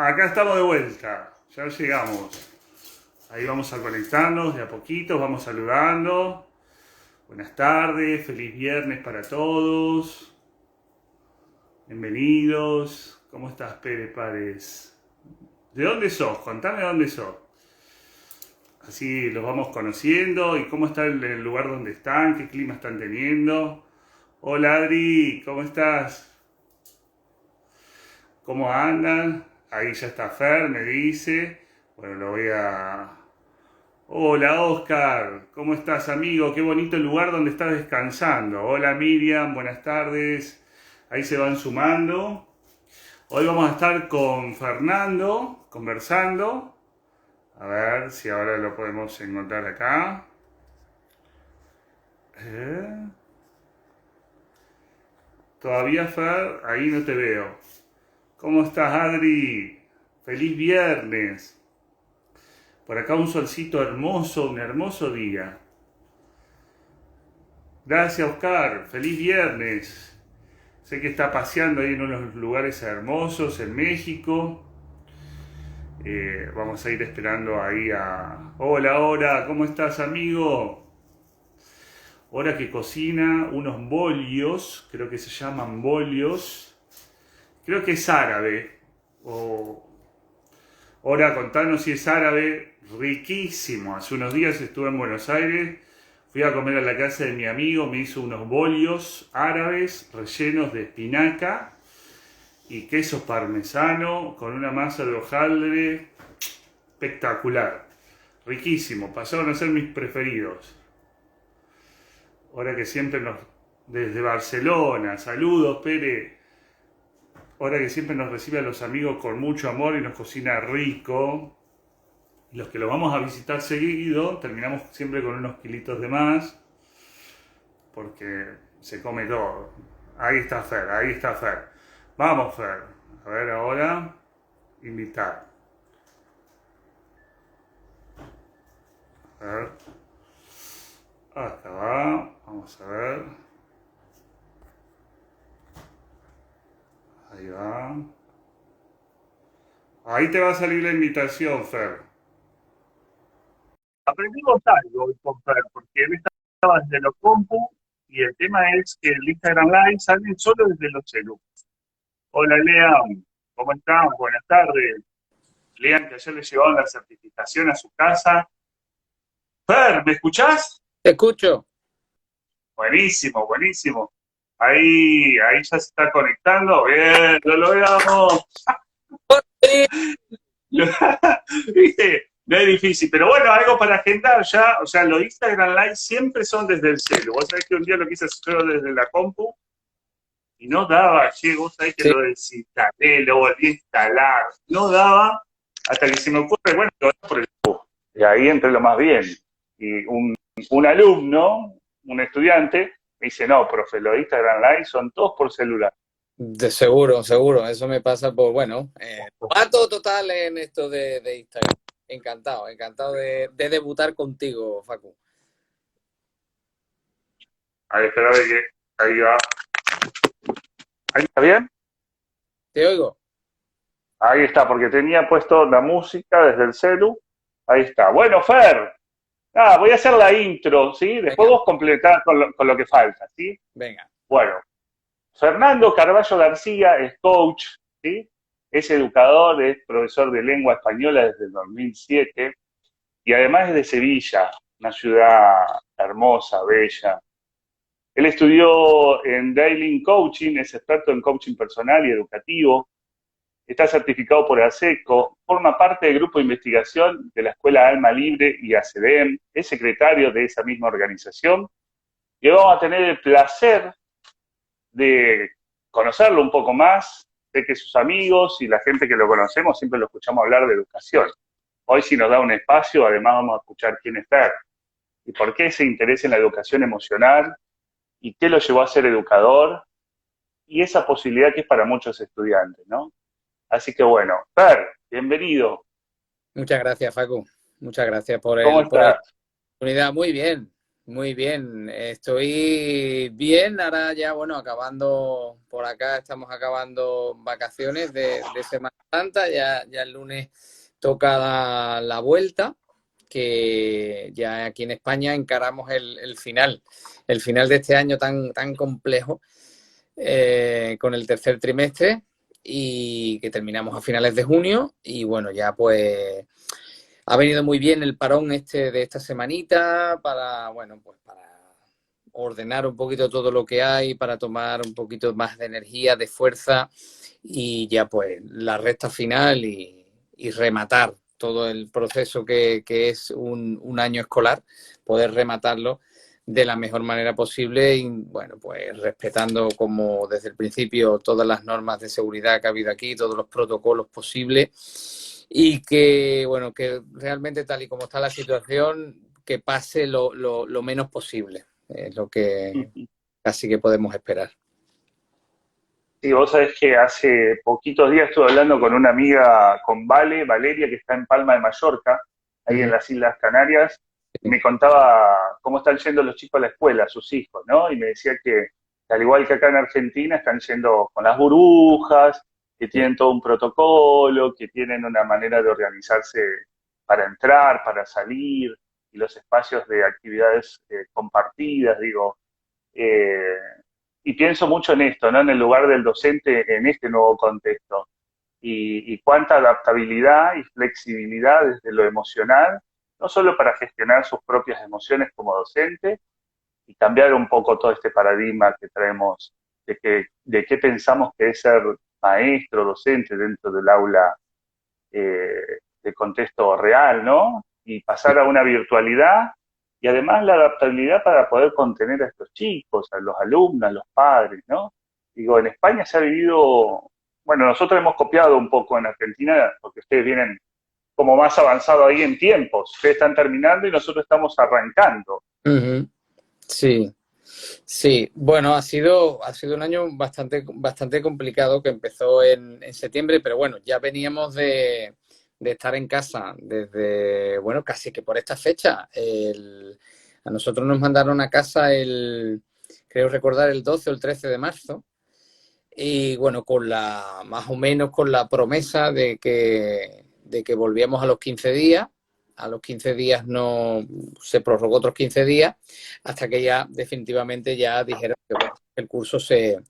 Acá estamos de vuelta, ya llegamos. Ahí vamos a conectarnos de a poquito, vamos saludando. Buenas tardes, feliz viernes para todos. Bienvenidos. ¿Cómo estás, Pérez Párez? ¿De dónde sos? Contame dónde sos. Así los vamos conociendo y cómo está el lugar donde están, qué clima están teniendo. Hola Adri, ¿cómo estás? ¿Cómo andan? Ahí ya está Fer, me dice. Bueno, lo voy a... Hola Oscar, ¿cómo estás amigo? Qué bonito el lugar donde estás descansando. Hola Miriam, buenas tardes. Ahí se van sumando. Hoy vamos a estar con Fernando conversando. A ver si ahora lo podemos encontrar acá. ¿Eh? Todavía Fer, ahí no te veo. ¿Cómo estás Adri? Feliz viernes. Por acá un solcito hermoso, un hermoso día. Gracias Oscar, feliz viernes. Sé que está paseando ahí en unos lugares hermosos en México. Vamos a ir esperando ahí a... Hola, hola, ¿cómo estás amigo? Hora que cocina unos bollos, creo que se llaman bollos. Creo que es árabe. O... Ahora contanos si es árabe, riquísimo. Hace unos días estuve en Buenos Aires, fui a comer a la casa de mi amigo, me hizo unos bollos árabes rellenos de espinaca y queso parmesano con una masa de hojaldre espectacular. Riquísimo, pasaron a ser mis preferidos. Ahora que siempre nos... Desde Barcelona, saludos Pere. Ahora que siempre nos recibe a los amigos con mucho amor y nos cocina rico. Y los que lo vamos a visitar seguido, terminamos siempre con unos kilitos de más, porque se come todo. Ahí está Fer, ahí está Fer. Vamos Fer, a ver ahora, invitar. A ver, acá va, vamos a ver. Ahí va. Ahí te va a salir la invitación, Fer. Aprendimos algo hoy con Fer, porque él estaba desde los compu y el tema es que el Instagram Live sale solo desde los celulares. Hola Lean, ¿cómo están? Buenas tardes. Lean, que ayer le llevaron la certificación a su casa. Fer, ¿me escuchás? Te escucho. Buenísimo, buenísimo. Ahí ya se está conectando. Bien, lo logramos. Sí. ¿Viste? No es difícil, pero bueno, algo para agendar ya. O sea, los Instagram Live siempre son desde el celu. Vos sabés que un día lo quise hacer desde la compu y no daba. Che, vos sabés que Sí. lo desinstalé, lo volví a instalar. No daba hasta que se me ocurre, bueno, lo hago por el... Y ahí entré lo más bien. Y un alumno, un estudiante, me dice, no, profe, los Instagram Live son todos por celular. De seguro, seguro. Eso me pasa por, bueno, pato total en esto de Instagram. Encantado, encantado de debutar contigo, Facu. Ahí, espera de que ahí va. ¿Ahí está bien? Te oigo. Ahí está, porque tenía puesto la música desde el celu. Ahí está. Bueno, Fer, voy a hacer la intro, ¿sí? Después Venga, vos completás con lo que falta, ¿sí? venga. Bueno, Fernando Carballo García es coach, ¿sí? Es educador, es profesor de lengua española desde el 2007 y además es de Sevilla, una ciudad hermosa, bella. Él estudió en Daily Coaching, es experto en coaching personal y educativo, está certificado por ASECO, forma parte del grupo de investigación de la Escuela Alma Libre y ACDEM, es secretario de esa misma organización y hoy vamos a tener el placer de conocerlo un poco más, de que sus amigos y la gente que lo conocemos siempre lo escuchamos hablar de educación. Hoy si nos da un espacio, además vamos a escuchar quién es Fer y por qué se interesa en la educación emocional y qué lo llevó a ser educador y esa posibilidad que es para muchos estudiantes, ¿no? Así que bueno, Fer, bienvenido. Muchas gracias, Facu. Muchas gracias ¿Cómo por la estás? oportunidad. Muy bien. Muy bien, estoy bien. Ahora ya, bueno, acabando por acá, estamos acabando vacaciones de Semana Santa. Ya el lunes toca la vuelta, que ya aquí en España encaramos el final de este año tan complejo, con el tercer trimestre y que terminamos a finales de junio. Y bueno, ya pues ha venido muy bien el parón de esta semanita para, bueno, pues para ordenar un poquito todo lo que hay, para tomar un poquito más de energía, de fuerza y ya pues la recta final y rematar todo el proceso que es un año escolar, poder rematarlo de la mejor manera posible y, bueno, pues respetando como desde el principio todas las normas de seguridad que ha habido aquí, todos los protocolos posibles y que, bueno, que realmente tal y como está la situación, que pase lo menos posible. Es lo que casi que podemos esperar. Sí, vos sabés que hace poquitos días estuve hablando con una amiga, con Valeria, que está en Palma de Mallorca, ahí en Ujú. las Islas Canarias, y me contaba cómo están yendo los chicos a la escuela, sus hijos, ¿no? Y me decía que, al igual que acá en Argentina, están yendo con las burbujas, que tienen todo un protocolo, que tienen una manera de organizarse para entrar, para salir, y los espacios de actividades compartidas, digo. Eh, y pienso mucho en esto, ¿no? En el lugar del docente en este nuevo contexto. Y cuánta adaptabilidad y flexibilidad desde lo emocional, no solo para gestionar sus propias emociones como docente y cambiar un poco todo este paradigma que traemos de qué pensamos que es ser maestro, docente dentro del aula de contexto real, ¿no? Y pasar a una virtualidad y además la adaptabilidad para poder contener a estos chicos, a los alumnos, a los padres, ¿no? Digo, en España se ha vivido, bueno, nosotros hemos copiado un poco en Argentina, porque ustedes vienen como más avanzado ahí en tiempos, ustedes están terminando y nosotros estamos arrancando. Ujú. Sí, sí. Bueno, ha sido un año bastante complicado que empezó en septiembre, pero bueno, ya veníamos de estar en casa desde, bueno, casi que por esta fecha. A nosotros nos mandaron a casa creo recordar, el 12 o el 13 de marzo. Y bueno, más o menos con la promesa de que volvíamos a los 15 días. A los 15 días no se prorrogó otros 15 días, hasta que ya definitivamente ya dijeron que bueno, el curso se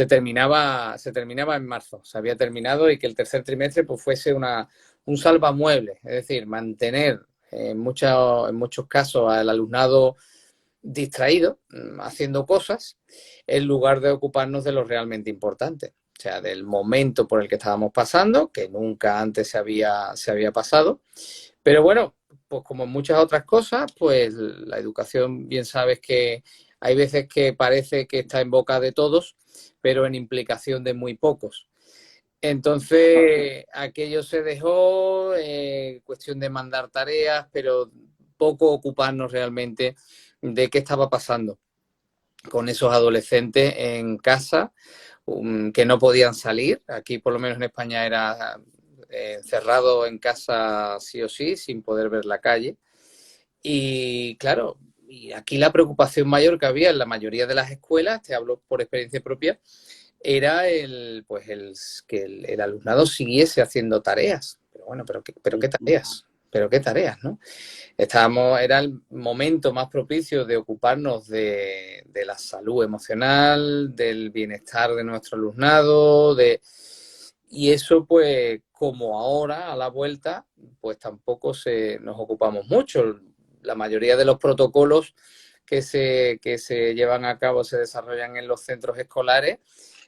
terminaba en marzo, se había terminado y que el tercer trimestre pues fuese un salvamuebles, es decir, mantener en muchos casos al alumnado distraído, haciendo cosas, en lugar de ocuparnos de lo realmente importante. O sea, del momento por el que estábamos pasando, que nunca antes se había pasado. Pero bueno, pues como en muchas otras cosas, pues la educación, bien sabes que hay veces que parece que está en boca de todos, pero en implicación de muy pocos. Entonces, aquello se dejó, cuestión de mandar tareas, pero poco ocuparnos realmente de qué estaba pasando con esos adolescentes en casa, que no podían salir. Aquí, por lo menos en España, era encerrado en casa sí o sí, sin poder ver la calle. Y claro, y aquí la preocupación mayor que había en la mayoría de las escuelas, te hablo por experiencia propia, era que el alumnado siguiese haciendo tareas. Pero bueno, pero qué tareas, pero qué tareas, ¿no? Era el momento más propicio de ocuparnos de la salud emocional, del bienestar de nuestro alumnado, y eso, pues, como ahora, a la vuelta, pues tampoco nos ocupamos mucho. La mayoría de los protocolos que se llevan a cabo, se desarrollan en los centros escolares,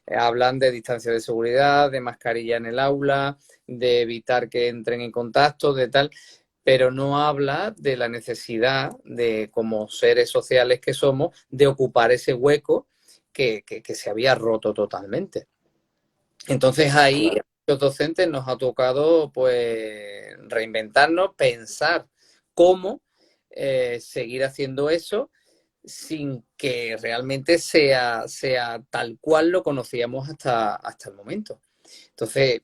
hablan de distancia de seguridad, de mascarilla en el aula, de evitar que entren en contacto, de tal, pero no habla de la necesidad de, como seres sociales que somos, de ocupar ese hueco que se había roto totalmente. Entonces ahí Claro. los docentes nos ha tocado pues reinventarnos, pensar cómo seguir haciendo eso sin que realmente sea tal cual lo conocíamos hasta el momento. Entonces,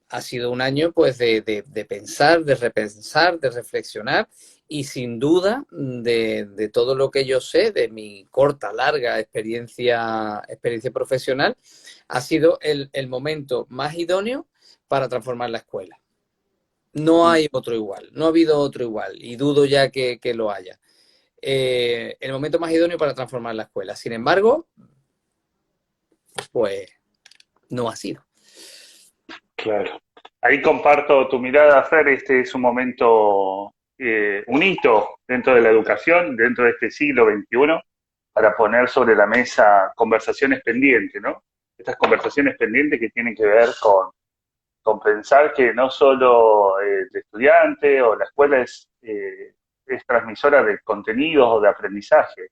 ha sido un año pues de pensar, de repensar, de reflexionar Y sin duda, de todo lo que yo sé, de mi corta, larga experiencia profesional, ha sido el momento más idóneo para transformar la escuela. No hay otro igual, no ha habido otro igual, y dudo ya que lo haya. El momento más idóneo para transformar la escuela. Sin embargo, pues no ha sido. Claro. Ahí comparto tu mirada, Fer. Este es un momento, un hito dentro de la educación, dentro de este siglo XXI, para poner sobre la mesa conversaciones pendientes, ¿no? Estas conversaciones pendientes que tienen que ver con pensar que no solo el estudiante o la escuela es transmisora de contenidos o de aprendizaje,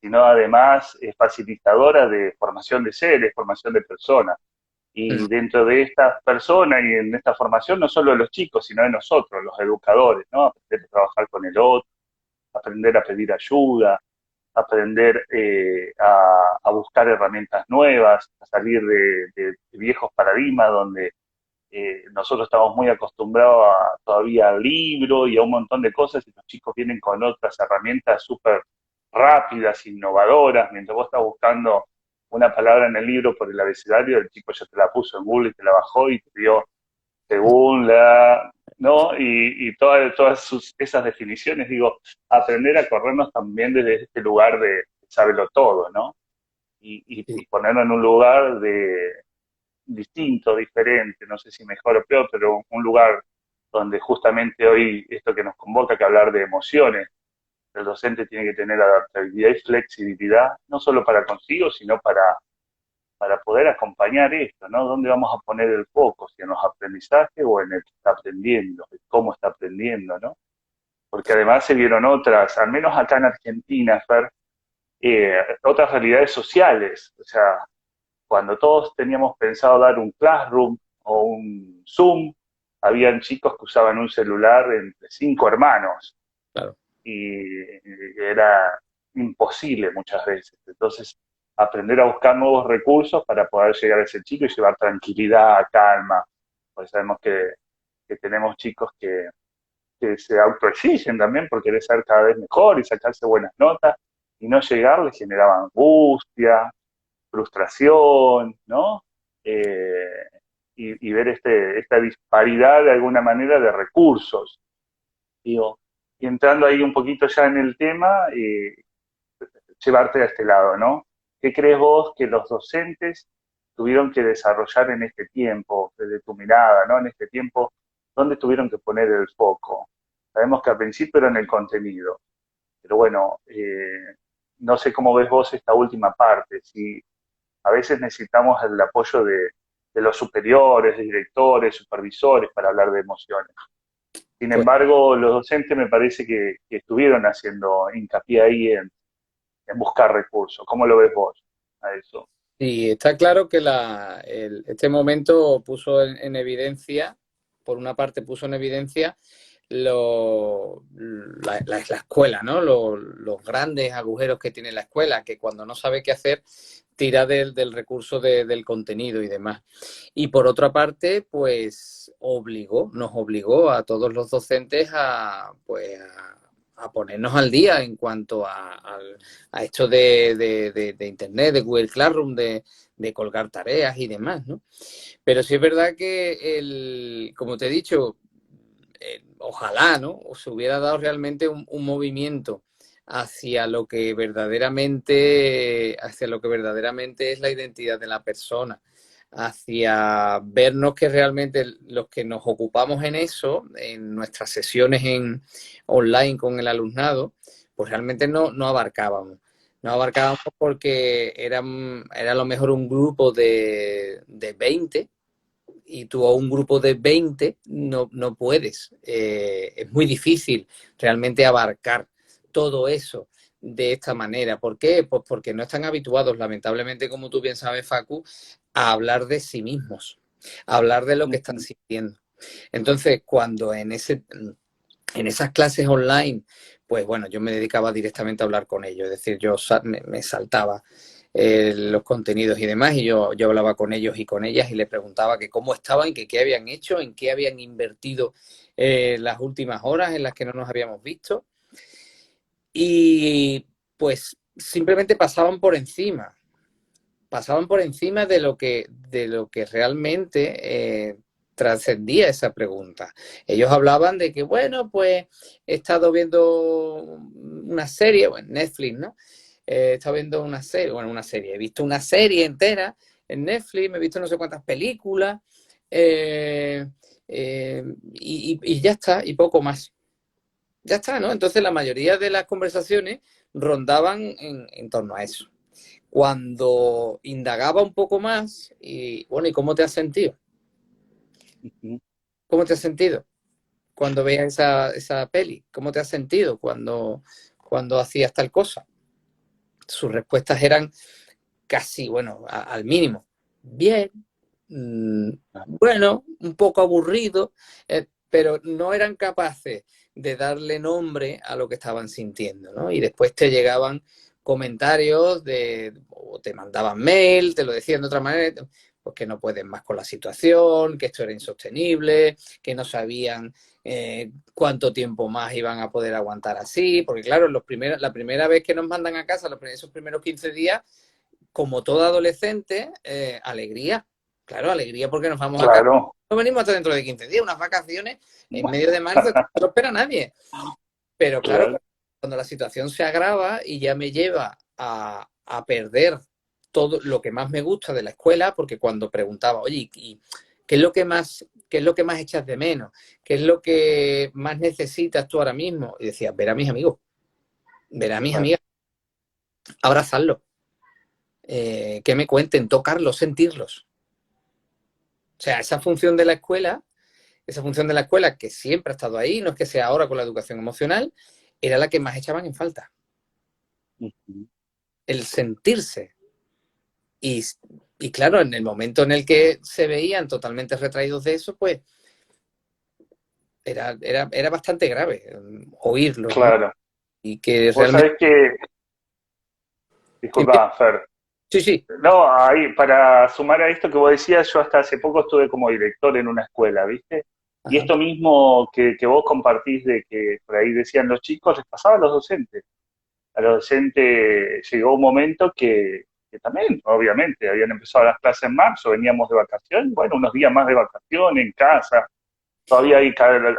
sino además es facilitadora de formación de seres, formación de personas. Y dentro de estas personas y en esta formación, no solo de los chicos, sino de nosotros, los educadores, ¿no? Aprender a trabajar con el otro, aprender a pedir ayuda, aprender a buscar herramientas nuevas, a salir de viejos paradigmas donde nosotros estamos muy acostumbrados todavía al libro y a un montón de cosas y los chicos vienen con otras herramientas súper rápidas, innovadoras, mientras vos estás buscando una palabra en el libro por el abecedario, el chico ya te la puso en Google y te la bajó y te dio según ¿no? Y esas definiciones, digo, aprender a corrernos también desde este lugar de sábelo todo, ¿no? Y ponernos en un lugar distinto, diferente, no sé si mejor o peor, pero un lugar donde justamente hoy esto que nos convoca, que hablar de emociones, el docente tiene que tener adaptabilidad y flexibilidad, no solo para consigo, sino para poder acompañar esto, ¿no? ¿Dónde vamos a poner el foco? ¿Si en los aprendizajes o en el que está aprendiendo, en cómo está aprendiendo, ¿no? Porque además se vieron otras, al menos acá en Argentina, Fer, otras realidades sociales. O sea, cuando todos teníamos pensado dar un Classroom o un Zoom, habían chicos que usaban un celular entre 5 hermanos. Claro. Y era imposible muchas veces. Entonces, aprender a buscar nuevos recursos para poder llegar a ese chico y llevar tranquilidad, calma. Pues sabemos que tenemos chicos que se autoexigen también por querer ser cada vez mejor y sacarse buenas notas, y no llegar les generaba angustia, frustración, ¿no? Eh, y ver esta disparidad de alguna manera de recursos. Digo, y entrando ahí un poquito ya en el tema, llevarte a este lado, ¿no? ¿Qué crees vos que los docentes tuvieron que desarrollar en este tiempo, desde tu mirada, ¿no? En este tiempo, ¿dónde tuvieron que poner el foco? Sabemos que al principio era en el contenido, pero bueno, no sé cómo ves vos esta última parte, si a veces necesitamos el apoyo de los superiores, de directores, supervisores para hablar de emociones. Sin Pues embargo, los docentes me parece que estuvieron haciendo hincapié ahí en buscar recursos. ¿Cómo lo ves vos a eso? sí, está claro que este momento puso en evidencia, por una parte puso en evidencia la escuela, ¿no? Los grandes agujeros que tiene la escuela, que cuando no sabe qué hacer, tira del recurso del contenido y demás. Y por otra parte, pues nos obligó a todos los docentes a ponernos al día en cuanto a esto de Internet, de Google Classroom, de colgar tareas y demás, ¿no? Pero sí es verdad que, como te he dicho, ojalá, ¿no? O se hubiera dado realmente un movimiento hacia lo que verdaderamente es la identidad de la persona, hacia vernos que realmente los que nos ocupamos en eso, en nuestras sesiones online con el alumnado, pues realmente no abarcábamos. No abarcábamos porque era a lo mejor un grupo de 20, y tú a un grupo de 20 no puedes. Es muy difícil realmente abarcar todo eso de esta manera. ¿Por qué? Pues porque no están habituados, lamentablemente, como tú bien sabes, Facu, a hablar de sí mismos, a hablar de lo que están sintiendo. Entonces, cuando en esas clases online, pues bueno, yo me dedicaba directamente a hablar con ellos, es decir, yo me saltaba los contenidos y demás, y yo hablaba con ellos y con ellas y les preguntaba que cómo estaban, que qué habían hecho, en qué habían invertido las últimas horas en las que no nos habíamos visto. Y pues simplemente pasaban por encima de lo que realmente trascendía esa pregunta. Ellos hablaban de que, bueno, pues he estado viendo una serie, bueno, Netflix, ¿no? He estado viendo una serie, he visto una serie entera en Netflix, me he visto no sé cuántas películas, y ya está, y poco más. Ya está, ¿no? Entonces la mayoría de las conversaciones rondaban en torno a eso. Cuando indagaba un poco más, y bueno, ¿y cómo te has sentido? ¿Cómo te has sentido cuando veías esa peli? ¿Cómo te has sentido cuando hacías tal cosa? Sus respuestas eran casi, bueno, al mínimo. Bien, bueno, un poco aburrido, pero no eran capaces de darle nombre a lo que estaban sintiendo, ¿no? Y después te llegaban comentarios o te mandaban mail, te lo decían de otra manera, pues que no pueden más con la situación, que esto era insostenible, que no sabían cuánto tiempo más iban a poder aguantar así, porque claro, la primera vez que nos mandan a casa, esos primeros 15 días, como todo adolescente, alegría. Claro, alegría porque nos vamos a casa. Claro. No venimos hasta dentro de 15 días, unas vacaciones en medio de marzo, que no lo espera nadie. Pero claro, Claro. cuando la situación se agrava y ya me lleva a perder todo lo que más me gusta de la escuela, porque cuando preguntaba, oye, ¿y qué es lo que más echas de menos? ¿Qué es lo que más necesitas tú ahora mismo? Y decía, ver a mis amigos, ver a mis Claro. amigas, abrazarlos, que me cuenten, tocarlos, sentirlos. O sea, esa función de la escuela que siempre ha estado ahí, no es que sea ahora con la educación emocional, era la que más echaban en falta. El sentirse. Y, y claro, en el momento en el que se veían totalmente retraídos de eso, pues era bastante grave oírlos, ¿no? Claro. Y que Vos realmente... sabés que, disculpa, Fer. Sí, sí. No, ahí, para sumar a esto que vos decías, yo hasta hace poco estuve como director en una escuela, ¿viste? Y Ajá. esto mismo que vos compartís de que por ahí decían los chicos, les pasaba a los docentes. A los docentes llegó un momento que también, obviamente, habían empezado las clases en marzo, veníamos de vacaciones, bueno, unos días más de vacaciones en casa, todavía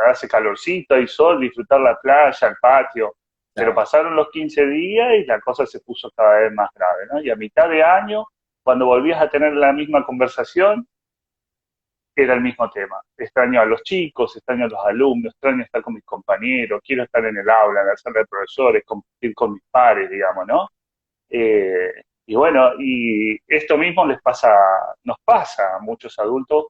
hace calorcito, hay sol, disfrutar la playa, el patio, pero Claro, pasaron los 15 días y la cosa se puso cada vez más grave, ¿no? Y a mitad de año, cuando volvías a tener la misma conversación, era el mismo tema. Extraño a los chicos, extraño a los alumnos, extraño estar con mis compañeros, quiero estar en el aula, en la sala de profesores, compartir con mis pares, digamos, ¿no? Y bueno, y esto mismo nos pasa a muchos adultos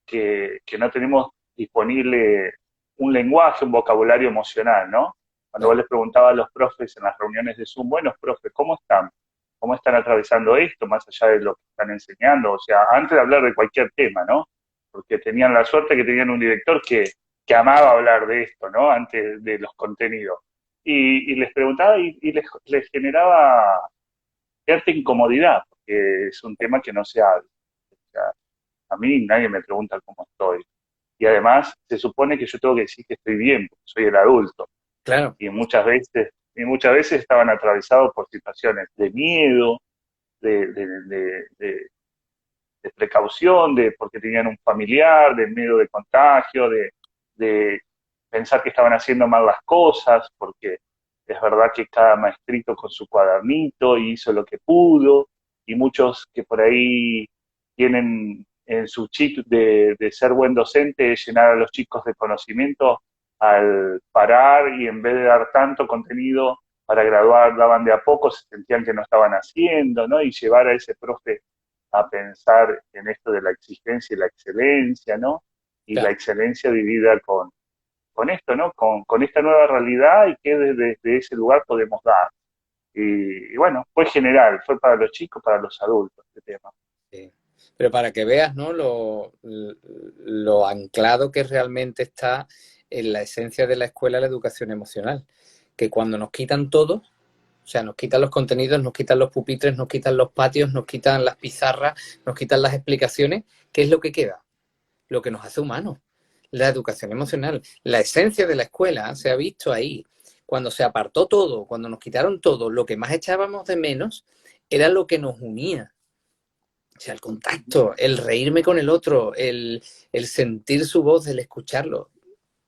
que no tenemos disponible un lenguaje, un vocabulario emocional, ¿no? Cuando vos claro. les preguntabas a los profes en las reuniones de Zoom, bueno, profes, ¿cómo están? ¿Cómo están atravesando esto, más allá de lo que están enseñando? O sea, antes de hablar de cualquier tema, ¿no? Porque tenían la suerte que tenían un director que amaba hablar de esto, ¿no? Antes de los contenidos. Y les preguntaba y les generaba cierta incomodidad, porque es un tema que no se habla. O sea, a mí nadie me pregunta cómo estoy. Y además se supone que yo tengo que decir que estoy bien, porque soy el adulto. Claro. Y muchas veces estaban atravesados por situaciones de miedo, de precaución, porque tenían un familiar, de miedo de contagio, de pensar que estaban haciendo mal las cosas, porque es verdad que cada maestrito con su cuadernito y hizo lo que pudo, y muchos que por ahí tienen en su chip de ser buen docente, llenar a los chicos de conocimiento al parar y en vez de dar tanto contenido para graduar, daban de a poco, se sentían que no estaban haciendo, ¿no? Y llevar a ese profe a pensar en esto de la exigencia y la excelencia, ¿no? Y la Claro. excelencia vivida con esto, ¿no? Con esta nueva realidad y que desde ese lugar podemos dar. Y bueno, fue general, fue para los chicos, para los adultos este tema. Sí. Pero para que veas, ¿no? Lo anclado que realmente está en la esencia de la escuela la educación emocional. Que cuando nos quitan todo, O sea, nos quitan los contenidos, nos quitan los pupitres, nos quitan los patios, nos quitan las pizarras, nos quitan las explicaciones. ¿Qué es lo que queda? Lo que nos hace humanos, la educación emocional. La esencia de la escuela se ha visto ahí. Cuando se apartó todo, cuando nos quitaron todo, lo que más echábamos de menos era lo que nos unía. O sea, el contacto, el reírme con el otro, el sentir su voz, el escucharlo.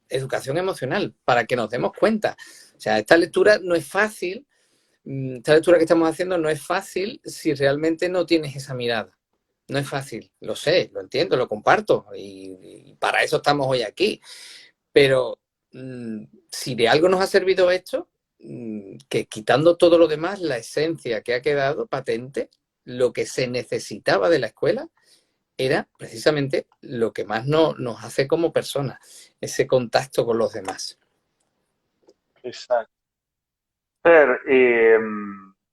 Educación emocional, para que nos demos cuenta. O sea, esta lectura no es fácil, esta lectura que estamos haciendo no es fácil si realmente no tienes esa mirada. No es fácil, lo sé, lo entiendo, lo comparto y para eso estamos hoy aquí. Pero si de algo nos ha servido esto, que quitando todo lo demás, la esencia que ha quedado patente, lo que se necesitaba de la escuela, era precisamente lo que más nos hace como personas, ese contacto con los demás. Exacto. Fer,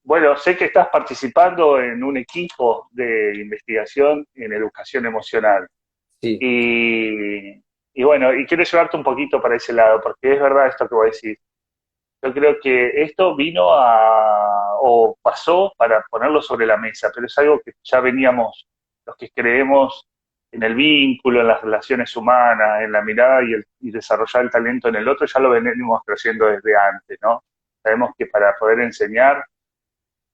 bueno, sé que estás participando en un equipo de investigación en educación emocional. Sí, Y, y bueno, y quiero llevarte un poquito para ese lado, porque es verdad esto que voy a decir. Yo creo que esto vino o pasó para ponerlo sobre la mesa, pero es algo que ya veníamos, los que creemos en el vínculo, en las relaciones humanas, en la mirada y desarrollar el talento en el otro, ya lo venimos creciendo desde antes, ¿no? Sabemos que para poder enseñar,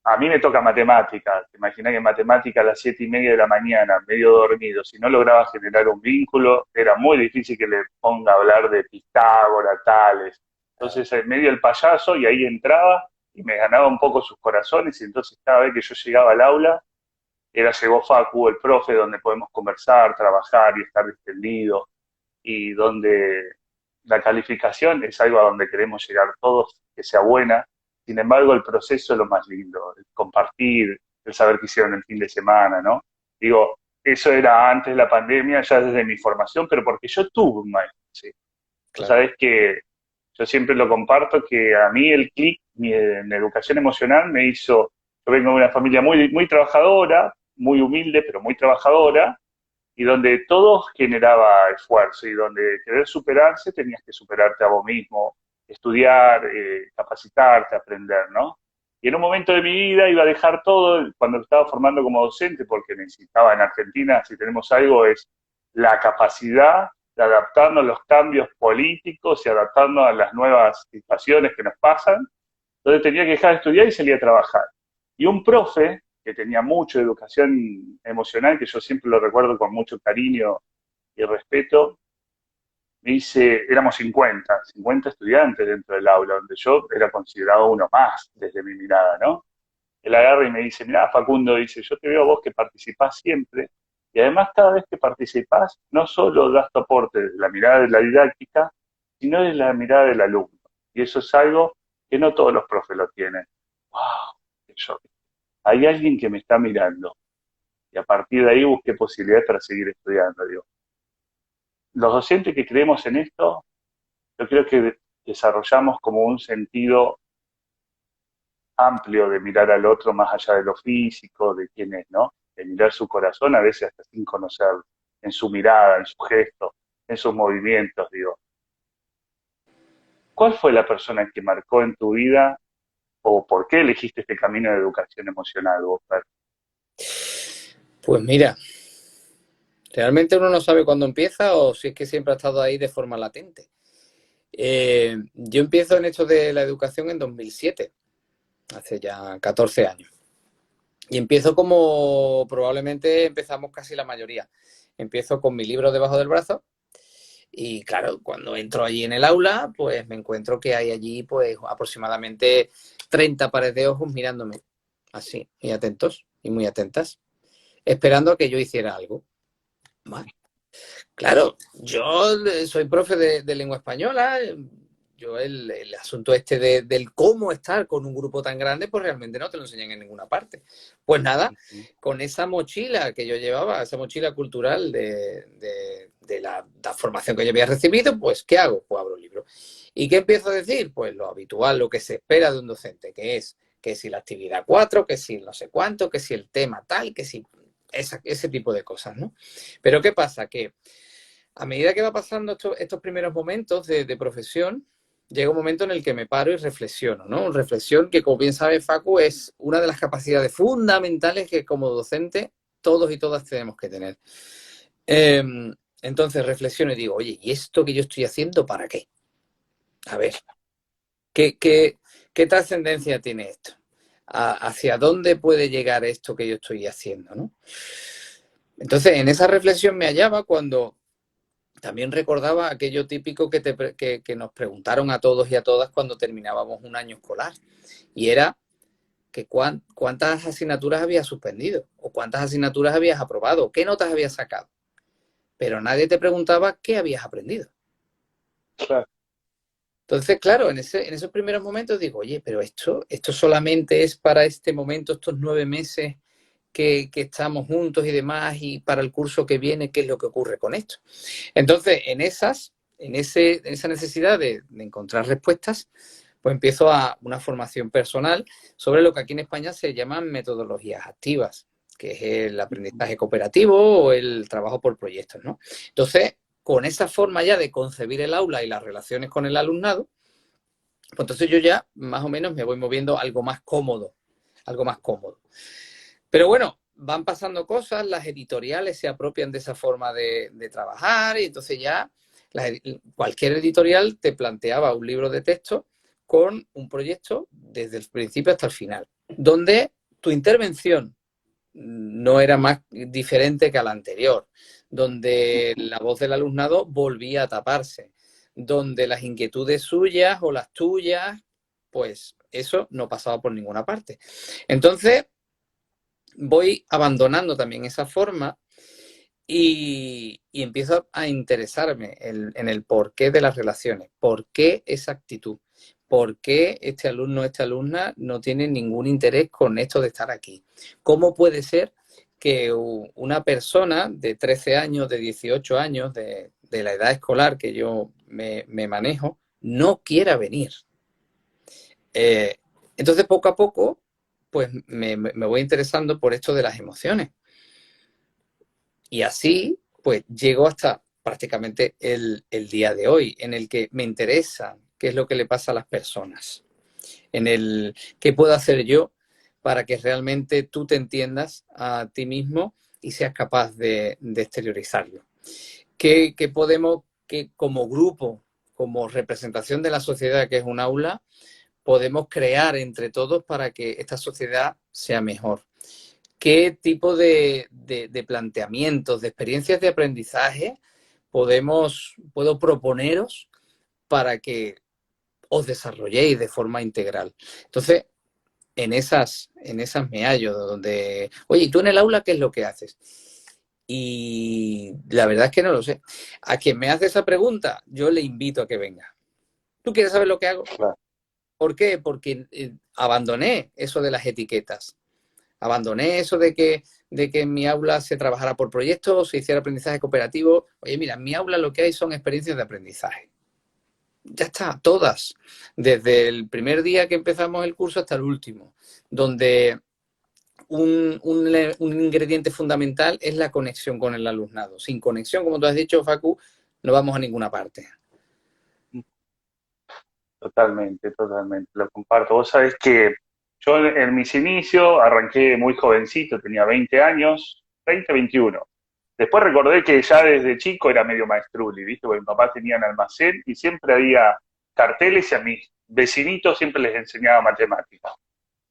a mí me toca matemática, te imaginas que matemática a las 7:30 de la mañana, medio dormido, si no lograba generar un vínculo, era muy difícil que le ponga a hablar de Pitágoras, Tales. Entonces, en medio el payaso, y ahí entraba y me ganaba un poco sus corazones, y entonces cada vez que yo llegaba al aula, llegó Facu, el profe, donde podemos conversar, trabajar y estar distendido, y donde la calificación es algo a donde queremos llegar todos, que sea buena. Sin embargo, el proceso es lo más lindo, el compartir, el saber qué hicieron el fin de semana, ¿no? Digo, eso era antes de la pandemia, ya desde mi formación, pero porque yo tuve un maestro, ¿sí? Tú claro. sabes que yo siempre lo comparto, que a mí el clic en educación emocional me hizo, yo vengo de una familia muy, muy trabajadora, muy humilde, pero muy trabajadora, y donde todo generaba esfuerzo y donde querer superarse tenías que superarte a vos mismo, estudiar, capacitarte, aprender, ¿no? Y en un momento de mi vida iba a dejar todo cuando me estaba formando como docente, porque necesitaba en Argentina, si tenemos algo, es la capacidad de adaptarnos a los cambios políticos y adaptarnos a las nuevas situaciones que nos pasan. Entonces tenía que dejar de estudiar y salir a trabajar. Y un profe que tenía mucha educación emocional, que yo siempre lo recuerdo con mucho cariño y respeto, me dice, éramos 50 estudiantes dentro del aula, donde yo era considerado uno más desde mi mirada, ¿no? Él agarra y me dice, mirá, Facundo, dice, yo te veo a vos que participás siempre, y además cada vez que participás, no solo das tu aporte desde la mirada de la didáctica, sino desde la mirada del alumno. Y eso es algo que no todos los profes lo tienen. ¡Wow! Yo, hay alguien que me está mirando. Y a partir de ahí busqué posibilidades para seguir estudiando. Digo, los docentes que creemos en esto, yo creo que desarrollamos como un sentido amplio de mirar al otro más allá de lo físico, de quién es, ¿no? De mirar su corazón, a veces hasta sin conocerlo, en su mirada, en su gesto, en sus movimientos, digo. ¿Cuál fue la persona que marcó en tu vida o por qué elegiste este camino de educación emocional, vos, Fer? Pues mira, realmente uno no sabe cuándo empieza o si es que siempre ha estado ahí de forma latente. Yo empiezo en esto de la educación en 2007, hace ya 14 años. Y empiezo como probablemente empezamos casi la mayoría. Empiezo con mi libro debajo del brazo y claro, cuando entro allí en el aula, pues me encuentro que hay allí pues aproximadamente 30 pares de ojos mirándome, así, muy atentos y muy atentas, esperando a que yo hiciera algo. Vale. Claro, yo soy profe de lengua española. Yo el asunto este del cómo estar con un grupo tan grande, pues realmente no te lo enseñan en ninguna parte. Pues nada, con esa mochila que yo llevaba, esa mochila cultural de la formación que yo había recibido, pues ¿qué hago? Pues abro el libro. ¿Y qué empiezo a decir? Pues lo habitual, lo que se espera de un docente, que es que si la actividad 4, que si no sé cuánto, que si el tema tal, que si ese tipo de cosas, ¿no? Pero ¿qué pasa? Que a medida que va pasando estos primeros momentos de profesión, llega un momento en el que me paro y reflexiono, ¿no? Reflexión que, como bien sabe Facu, es una de las capacidades fundamentales que como docente todos y todas tenemos que tener. Eh, entonces reflexiono y digo, oye, ¿y esto que yo estoy haciendo para qué? A ver, ¿qué trascendencia tiene esto? ¿Hacia dónde puede llegar esto que yo estoy haciendo, ¿no? Entonces, en esa reflexión me hallaba cuando también recordaba aquello típico que nos preguntaron a todos y a todas cuando terminábamos un año escolar. Y era que cuántas asignaturas habías suspendido o cuántas asignaturas habías aprobado, qué notas habías sacado. Pero nadie te preguntaba qué habías aprendido. Claro. Entonces, claro, en esos primeros momentos digo, oye, pero esto solamente es para este momento, estos 9 meses que estamos juntos y demás, y para el curso que viene, ¿qué es lo que ocurre con esto? Entonces, en esa necesidad de encontrar respuestas, pues empiezo a una formación personal sobre lo que aquí en España se llaman metodologías activas, que es el aprendizaje cooperativo o el trabajo por proyectos, ¿no? Entonces, con esa forma ya de concebir el aula y las relaciones con el alumnado, pues entonces yo ya más o menos me voy moviendo algo más cómodo, algo más cómodo. Pero bueno, van pasando cosas, las editoriales se apropian de esa forma de trabajar y entonces ya cualquier editorial te planteaba un libro de texto con un proyecto desde el principio hasta el final, donde tu intervención no era más diferente que a la anterior, donde la voz del alumnado volvía a taparse, donde las inquietudes suyas o las tuyas, pues eso no pasaba por ninguna parte. Entonces, voy abandonando también esa forma y empiezo a interesarme en el porqué de las relaciones, por qué esa actitud, por qué este alumno o esta alumna no tiene ningún interés con esto de estar aquí. ¿Cómo puede ser que una persona de 13 años, de 18 años, de la edad escolar que yo me manejo, no quiera venir? Eh, entonces, poco a poco, pues me voy interesando por esto de las emociones. Y así, pues llego hasta prácticamente el día de hoy, en el que me interesa qué es lo que le pasa a las personas, en el qué puedo hacer yo para que realmente tú te entiendas a ti mismo y seas capaz de exteriorizarlo. ¿Qué podemos, que como grupo, como representación de la sociedad que es un aula, podemos crear entre todos para que esta sociedad sea mejor? ¿Qué tipo de planteamientos, de experiencias de aprendizaje puedo proponeros para que os desarrolléis de forma integral? Entonces, en esas me hallo, donde, oye, ¿y tú en el aula qué es lo que haces? Y la verdad es que no lo sé. A quien me hace esa pregunta, yo le invito a que venga. ¿Tú quieres saber lo que hago? Claro. ¿Por qué? Porque abandoné eso de las etiquetas. Abandoné eso de que en mi aula se trabajara por proyectos, se hiciera aprendizaje cooperativo. Oye, mira, en mi aula lo que hay son experiencias de aprendizaje. Ya está, todas. Desde el primer día que empezamos el curso hasta el último, donde un ingrediente fundamental es la conexión con el alumnado. Sin conexión, como tú has dicho, Facu, no vamos a ninguna parte. Totalmente, totalmente, lo comparto. Vos sabés que yo en mis inicios arranqué muy jovencito, tenía 20 años, 20, 21. Después recordé que ya desde chico era medio maestruli, ¿viste? Porque mi papá tenía un almacén y siempre había carteles y a mis vecinitos siempre les enseñaba matemáticas.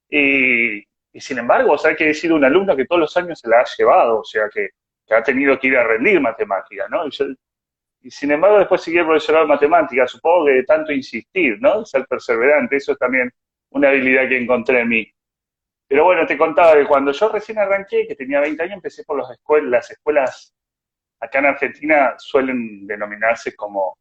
Y sin embargo, o sea, que he sido un alumno que todos los años se la ha llevado, o sea, que ha tenido que ir a rendir matemáticas, ¿no? Y sin embargo, después seguí el profesorado de matemáticas, supongo que de tanto insistir, ¿no? Ser perseverante, eso es también una habilidad que encontré en mí. Pero bueno, te contaba que cuando yo recién arranqué, que tenía 20 años, empecé por las escuelas acá en Argentina suelen denominarse como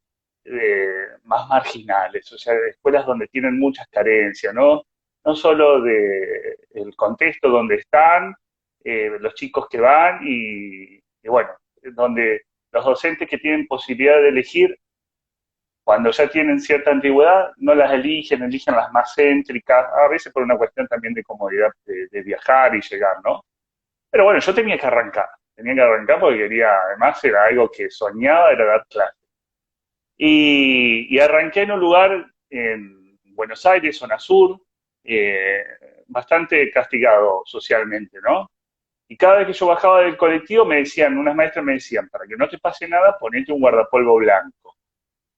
más marginales, o sea, escuelas donde tienen muchas carencias, ¿no? No solo de el contexto donde están, los chicos que van y bueno, donde los docentes que tienen posibilidad de elegir, cuando ya tienen cierta antigüedad, no las eligen, eligen las más céntricas, a veces por una cuestión también de comodidad de viajar y llegar, ¿no? Pero bueno, yo tenía que arrancar porque quería, además era algo que soñaba, era dar clases. Y arranqué en un lugar en Buenos Aires, zona sur, eh, bastante castigado socialmente, ¿no? Y cada vez que yo bajaba del colectivo me decían, unas maestras me decían, para que no te pase nada, ponete un guardapolvo blanco,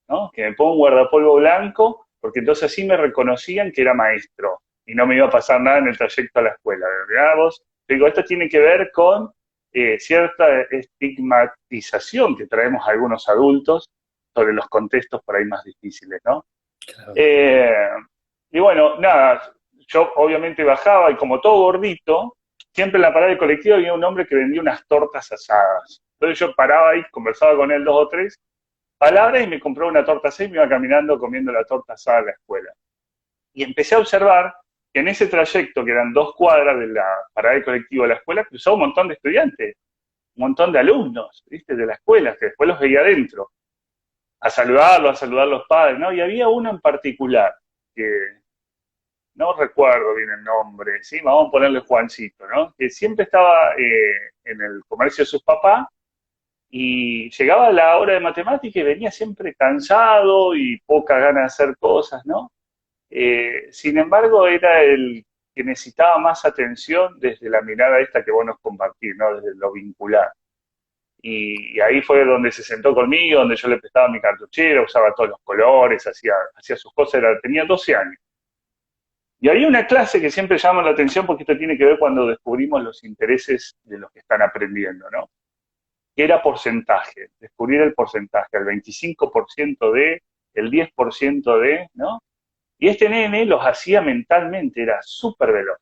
¿no? Que me ponga un guardapolvo blanco, porque entonces así me reconocían que era maestro y no me iba a pasar nada en el trayecto a la escuela. ¿Verdad? Vos, digo, esto tiene que ver con cierta estigmatización que traemos algunos adultos sobre los contextos por ahí más difíciles, ¿no? Claro. Eh, y bueno, nada, yo obviamente bajaba y como todo gordito, siempre en la parada del colectivo había un hombre que vendía unas tortas asadas. Entonces yo paraba ahí, conversaba con él dos o tres palabras y me compró una torta asada y me iba caminando comiendo la torta asada a la escuela. Y empecé a observar que en ese trayecto, que eran 2 cuadras de la parada del colectivo a la escuela, cruzaba un montón de estudiantes, un montón de alumnos, ¿viste? De la escuela, que después los veía adentro, a saludar a los padres, ¿no? Y había uno en particular, que no recuerdo bien el nombre, sí, vamos a ponerle Juancito, ¿no? Que siempre estaba en el comercio de sus papás y llegaba la hora de matemática y venía siempre cansado y poca ganas de hacer cosas, ¿no? Sin embargo, era el que necesitaba más atención desde la mirada esta que vos nos compartís, ¿no? Desde lo vincular. Y ahí fue donde se sentó conmigo, donde yo le prestaba mi cartuchera, usaba todos los colores, hacía sus cosas, tenía 12 años. Y había una clase que siempre llama la atención porque esto tiene que ver cuando descubrimos los intereses de los que están aprendiendo, ¿no? Que era porcentaje, descubrir el porcentaje, el 25% de, el 10% de, ¿no? Y este nene los hacía mentalmente, era súper veloz.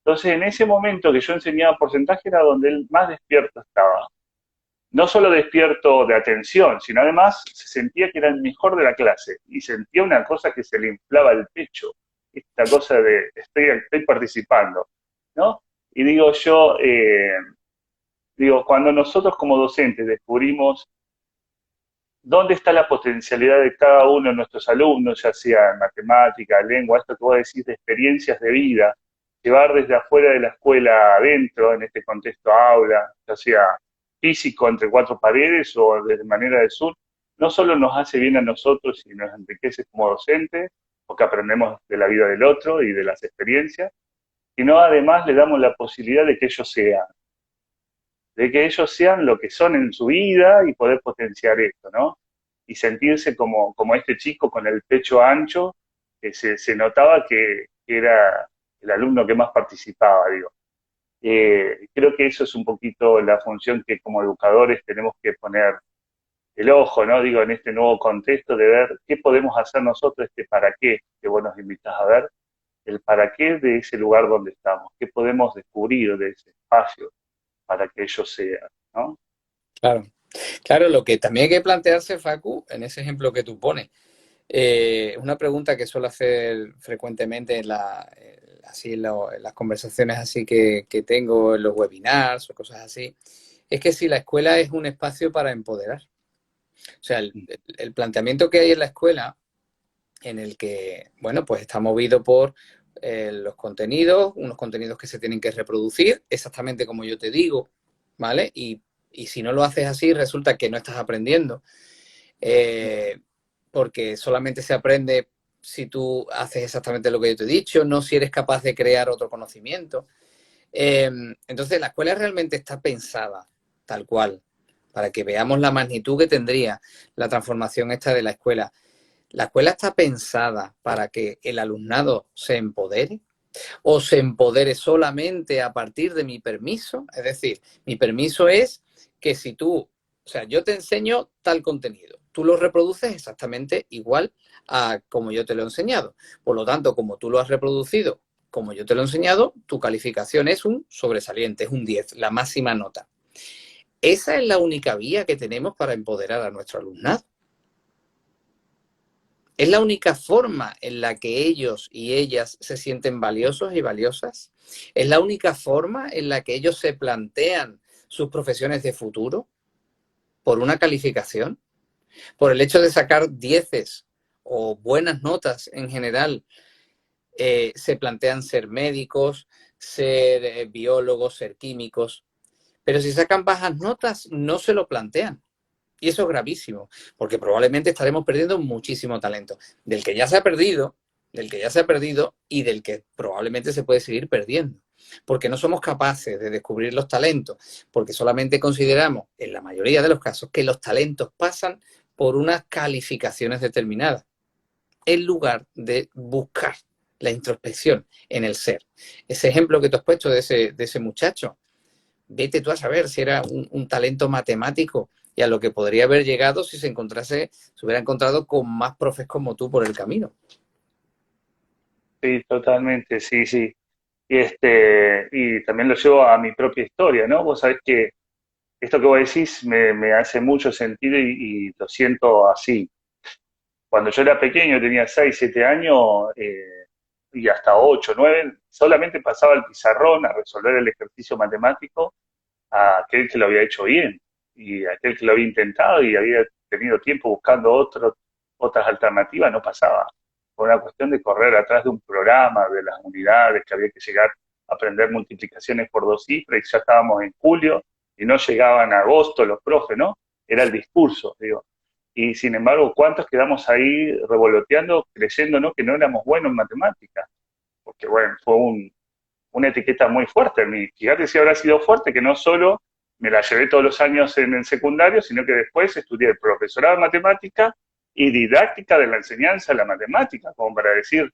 Entonces, en ese momento que yo enseñaba porcentaje era donde él más despierto estaba. No solo despierto de atención, sino además se sentía que era el mejor de la clase y sentía una cosa que se le inflaba el pecho, esta cosa de estoy participando, ¿no? Y digo yo, cuando nosotros como docentes descubrimos dónde está la potencialidad de cada uno de nuestros alumnos, ya sea en matemática, lengua, esto que vos decís de experiencias de vida, llevar desde afuera de la escuela adentro, en este contexto aula, ya sea físico entre 4 paredes o de manera de sur, no solo nos hace bien a nosotros y nos enriquece como docentes, porque aprendemos de la vida del otro y de las experiencias, sino además le damos la posibilidad de que ellos sean lo que son en su vida y poder potenciar esto, ¿no? Y sentirse como este chico con el pecho ancho, que se notaba que era el alumno que más participaba, digo. Creo que eso es un poquito la función que como educadores tenemos que poner el ojo, ¿no? Digo, en este nuevo contexto de ver qué podemos hacer nosotros, este para qué que vos nos invitás a ver, el para qué de ese lugar donde estamos, qué podemos descubrir de ese espacio para que ellos sean, ¿no? Claro. Claro, lo que también hay que plantearse, Facu, en ese ejemplo que tú pones, una pregunta que suelo hacer frecuentemente así en las conversaciones así que tengo en los webinars o cosas así, es que si la escuela es un espacio para empoderar. O sea, el planteamiento que hay en la escuela, en el que, bueno, pues está movido por los contenidos, unos contenidos que se tienen que reproducir, exactamente como yo te digo, ¿vale? Y si no lo haces así, resulta que no estás aprendiendo. Porque solamente se aprende si tú haces exactamente lo que yo te he dicho, no si eres capaz de crear otro conocimiento. Entonces, la escuela realmente está pensada tal cual, para que veamos la magnitud que tendría la transformación esta de la escuela. La escuela está pensada para que el alumnado se empodere o se empodere solamente a partir de mi permiso. Es decir, mi permiso es que si tú, o sea, yo te enseño tal contenido, tú lo reproduces exactamente igual a como yo te lo he enseñado. Por lo tanto, como tú lo has reproducido como yo te lo he enseñado, tu calificación es un sobresaliente, es un 10, la máxima nota. Esa es la única vía que tenemos para empoderar a nuestro alumnado. Es la única forma en la que ellos y ellas se sienten valiosos y valiosas. Es la única forma en la que ellos se plantean sus profesiones de futuro por una calificación, por el hecho de sacar dieces o buenas notas en general. Se plantean ser médicos, ser biólogos, ser químicos. Pero si sacan bajas notas, no se lo plantean. Y eso es gravísimo, porque probablemente estaremos perdiendo muchísimo talento, del que ya se ha perdido, del que ya se ha perdido y del que probablemente se puede seguir perdiendo, porque no somos capaces de descubrir los talentos, porque solamente consideramos, en la mayoría de los casos, que los talentos pasan por unas calificaciones determinadas, en lugar de buscar la introspección en el ser. Ese ejemplo que tú has puesto de ese muchacho, vete tú a saber si era un talento matemático y a lo que podría haber llegado si se hubiera encontrado con más profes como tú por el camino. Sí, totalmente, sí, sí. Y también lo llevo a mi propia historia, ¿no? Vos sabés que esto que vos decís me hace mucho sentido y lo siento así. Cuando yo era pequeño, tenía 6 7 años, y hasta 8 9 solamente pasaba el pizarrón a resolver el ejercicio matemático a aquel que lo había hecho bien y a aquel que lo había intentado y había tenido tiempo buscando otras alternativas, no pasaba. Por una cuestión de correr atrás de un programa, de las unidades, que había que llegar a aprender multiplicaciones por dos cifras, y ya estábamos en julio y no llegaban a agosto los profes, ¿no? Era el discurso, digo. Y sin embargo, ¿cuántos quedamos ahí revoloteando, creyéndonos que no éramos buenos en matemáticas? Porque, bueno, fue una etiqueta muy fuerte a mí. Fíjate si habrá sido fuerte, que no solo me la llevé todos los años en el secundario, sino que después estudié el profesorado de matemática y didáctica de la enseñanza de la matemática, como para decir,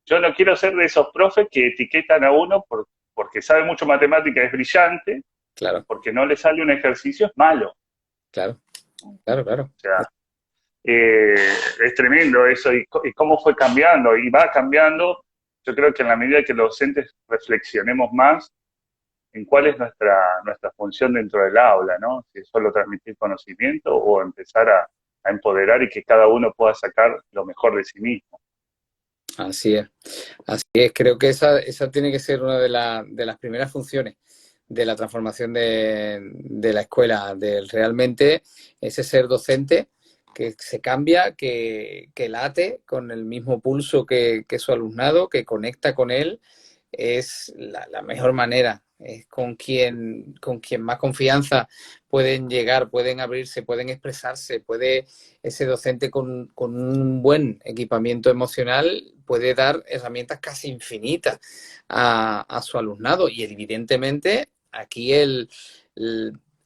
yo no quiero ser de esos profes que etiquetan a uno porque sabe mucho matemática, es brillante, y Claro, porque no le sale un ejercicio es malo. claro, claro, claro. O sea, eh, es tremendo eso y cómo fue cambiando y va cambiando. Yo creo que en la medida que los docentes reflexionemos más en cuál es nuestra función dentro del aula, ¿no? Si es solo transmitir conocimiento o empezar a empoderar y que cada uno pueda sacar lo mejor de sí mismo. Así es. Así es. Creo que esa tiene que ser una de las primeras funciones de la transformación de la escuela, de realmente ese ser docente que se cambia, que late con el mismo pulso que su alumnado, que conecta con él, es la mejor manera. Es con quien más confianza pueden llegar, pueden abrirse, pueden expresarse, puede ese docente con un buen equipamiento emocional puede dar herramientas casi infinitas a su alumnado. Y evidentemente aquí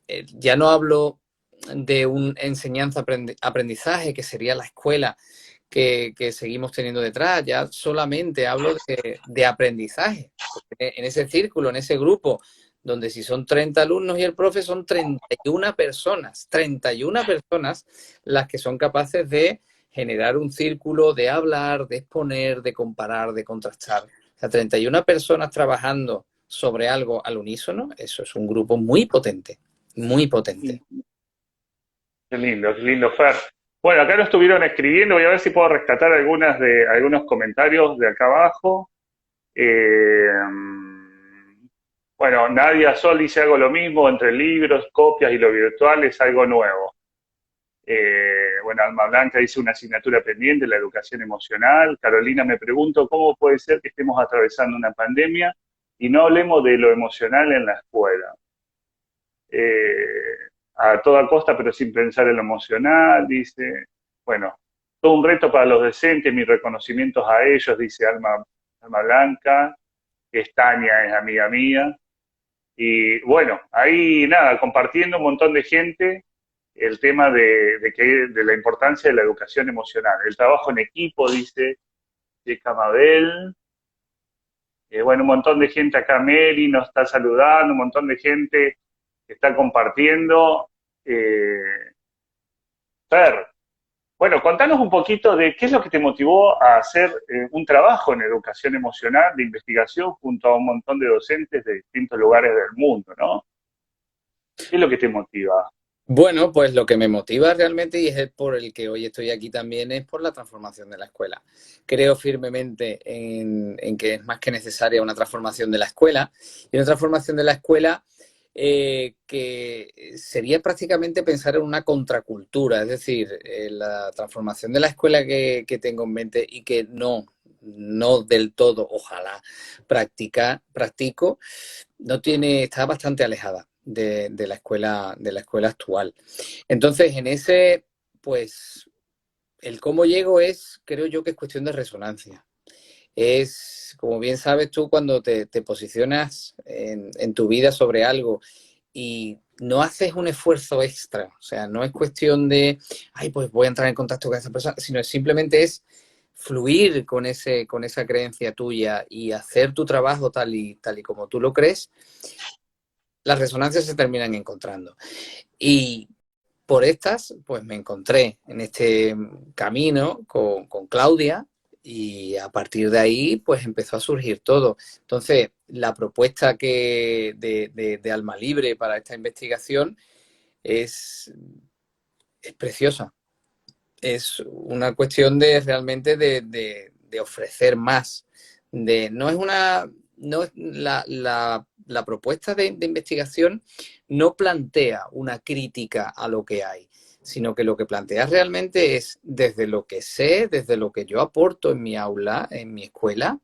ya no hablo de un enseñanza-aprendizaje, que sería la escuela que seguimos teniendo detrás, ya solamente hablo de aprendizaje. Porque en ese círculo, en ese grupo, donde si son 30 alumnos y el profe son 31 personas las que son capaces de generar un círculo, de hablar, de exponer, de comparar, de contrastar. O sea, 31 personas trabajando sobre algo al unísono, eso es un grupo muy potente, muy potente. Qué lindo, Fer. Bueno, acá lo estuvieron escribiendo, voy a ver si puedo rescatar algunos comentarios de acá abajo. Eh, bueno, Nadia Sol dice algo lo mismo, entre libros, copias y lo virtual es algo nuevo. Bueno, Alma Blanca dice una asignatura pendiente, la educación emocional. Carolina, me pregunto cómo puede ser que estemos atravesando una pandemia y no hablemos de lo emocional en la escuela. A toda costa, pero sin pensar en lo emocional, dice. Bueno, todo un reto para los docentes, mis reconocimientos a ellos, dice Alma Blanca. Estaña es amiga mía. Y bueno, ahí nada, compartiendo un montón de gente el tema de la importancia de la educación emocional. El trabajo en equipo, dice Checa Mabel. Bueno, un montón de gente acá, Mary nos está saludando, un montón de gente que está compartiendo. Fer, bueno, contanos un poquito de qué es lo que te motivó a hacer un trabajo en educación emocional de investigación junto a un montón de docentes de distintos lugares del mundo, ¿no? ¿Qué es lo que te motiva? Bueno, pues lo que me motiva realmente y es por el que hoy estoy aquí también es por la transformación de la escuela. Creo firmemente en que es más que necesaria una transformación de la escuela y una transformación de la escuela que sería prácticamente pensar en una contracultura, es decir, la transformación de la escuela que tengo en mente y que no del todo, ojalá, practico, está bastante alejada de la escuela actual. Entonces, en ese, pues, el cómo llego creo yo que es cuestión de resonancia. Es, como bien sabes tú, cuando te posicionas en tu vida sobre algo y no haces un esfuerzo extra, o sea, no es cuestión de, ay, pues voy a entrar en contacto con esa persona, sino simplemente es fluir con esa creencia tuya y hacer tu trabajo tal y como tú lo crees, las resonancias se terminan encontrando. Y por estas, pues me encontré en este camino con Claudia y a partir de ahí, pues empezó a surgir todo. Entonces, la propuesta de Alma Libre para esta investigación es, es preciosa. Es una cuestión de realmente de ofrecer más. No es una. No, la propuesta de investigación no plantea una crítica a lo que hay, sino que lo que plantea realmente es desde lo que sé, desde lo que yo aporto en mi aula, en mi escuela,